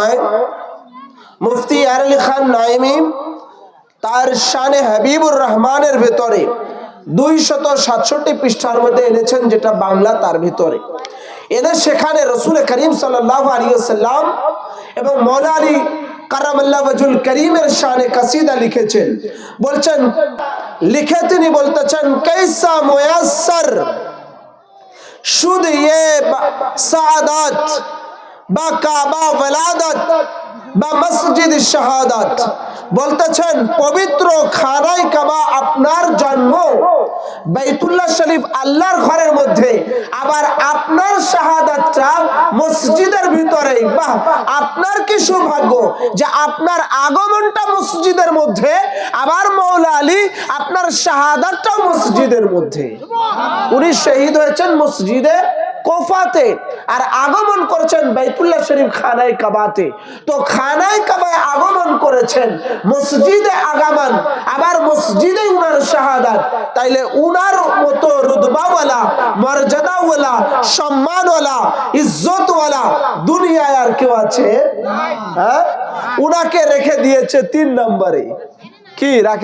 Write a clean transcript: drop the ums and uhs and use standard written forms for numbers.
হয় মুফতি আলী খান নাইমি তার শানে হাবিবুর রহমানের ভেতরে 267 পৃষ্ঠার মধ্যে এনেছেন, যেটা বাংলা তার ভিতরে এনে সেখানে রাসূল করিম সাল্লাল্লাহু আলাইহি ওয়াসাল্লাম এবং মওলা আলী কারামাল্লাহু ওয়াজহুল করিমের শানে কাসিদা লিখেছেন। বলছেন, লিখে তিনি বলতেছেন, कैसा मुयस्सर शुद ये सादत बा काबा वलादत বা মসজিদ শাহাদাত। বলতেছেন পবিত্র খানায় কাবা আপনার জন্ম, বাইতুল্লাহ শরীফ আল্লাহর ঘরের মধ্যে, আবার আপনার শাহাদাতটা মসজিদের ভিতরে। বাহ, আপনার কি সৌভাগ্য যে আপনার আগমনটা মসজিদের মধ্যে, আবার মওলা আলী আপনার শাহাদাতটাও মসজিদের মধ্যে। উনি শহীদ হয়েছেন মসজিদে কোফাতে আর আগমন করেছেন বাইতুল্লাহ শরীফ খানায় কাবাতে। তো খানায় কাবায় আগমন করেছেন, মসজিদে আগমন, আবার মসজিদে উনার শাহাদাত। তাইলে উনার মতো রুতবাওয়ালা, মর্যাদাওয়ালা, সম্মানওয়ালা, ইজ্জতওয়ালা দুনিয়ায় আর কেউ আছে? হ্যাঁ, উনাকে রেখে দিয়েছে 3 নম্বরে। কি রাখে?